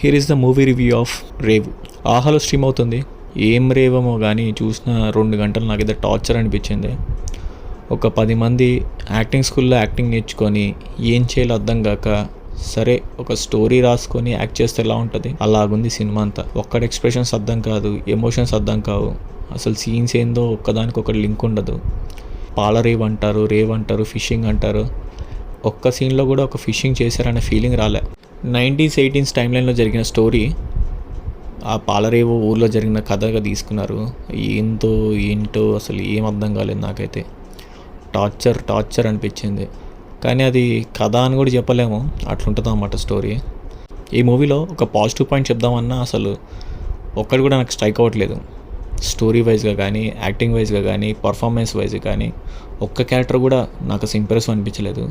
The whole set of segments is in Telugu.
Here is the movie review of rave. ఆహాలో స్ట్రీమ్ అవుతుంది. ఏం రేవేమో కానీ చూసిన 2 గంటలు నాకైతే టార్చర్ అనిపించింది. ఒక 10 మంది యాక్టింగ్ స్కూల్లో యాక్టింగ్ నేర్చుకొని ఏం చేయాలో అర్థం కాక సరే ఒక స్టోరీ రాసుకొని యాక్ట్ చేస్తే ఎలా ఉంటుంది అలాగుంది సినిమా అంతా. ఒక్కడ ఎక్స్ప్రెషన్స్ అర్థం కాదు, ఎమోషన్స్ అర్థం కావు, అసలు సీన్స్ ఏందో ఒక్కదానికొకటి లింక్ ఉండదు. పాల రేవ్ అంటారు, ఫిషింగ్ అంటారు. ఒక్క సీన్లో కూడా ఒక ఫిషింగ్ చేశారనే ఫీలింగ్ రాలే. 90s 80s టైం లైన్లో జరిగిన స్టోరీ ఆ పాలరేవో ఊర్లో జరిగిన కథగా తీసుకున్నారు. ఏంటో అసలు ఏం అర్థం కాలేదు నాకైతే. టార్చర్ అనిపించింది. కానీ అది కథ అని కూడా చెప్పలేము, అట్లుంటుంది అన్నమాట స్టోరీ. ఈ మూవీలో ఒక పాజిటివ్ పాయింట్ చెప్దామన్నా అసలు ఒక్కటి కూడా నాకు స్ట్రైక్ అవ్వట్లేదు. స్టోరీ వైజ్గా కానీ, యాక్టింగ్ వైజ్గా కానీ, పర్ఫార్మెన్స్ వైజ్గా కానీ ఒక్క క్యారెక్టర్ కూడా నాకు అసలు ఇంప్రెసివ్ అనిపించలేదు.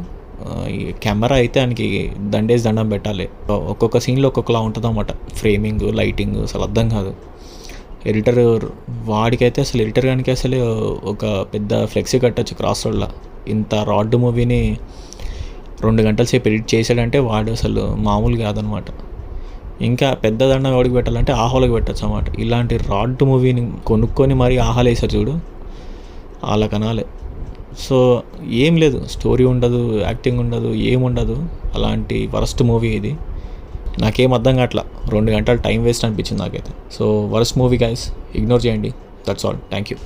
ఈ కెమెరా అయితే ఆయనకి దండం పెట్టాలి. ఒక్కొక్క సీన్లో ఒక్కొక్కలా ఉంటుంది అన్నమాట. ఫ్రేమింగ్, లైటింగ్ అసలు అర్థం కాదు. ఎడిటర్ వాడికైతే అసలు ఎడిటర్ గానికి అసలు ఒక పెద్ద ఫ్లెక్సీ కట్టచ్చు క్రాస్ రోడ్లో. ఇంత రాడ్ మూవీని 2 గంటల సేపు ఎడిట్ చేశాడంటే వాడు అసలు మామూలు కాదనమాట. ఇంకా పెద్ద దండం ఎవడికి పెట్టాలంటే ఆహాలోకి పెట్టచ్చు అన్నమాట. ఇలాంటి రాడ్ మూవీని కొనుక్కొని మరీ ఆహాలు వేసారు చూడు, అలా కనాలి. సో ఏం లేదు, స్టోరీ ఉండదు, యాక్టింగ్ ఉండదు, ఏముండదు. అలాంటి వరస్ట్ మూవీ ఇది. నాకేం అర్థం కావట్లా. 2 గంటలు టైం వేస్ట్ అనిపించింది నాకైతే. So worst movie guys, ignore చేయండి. That's all. Thank you.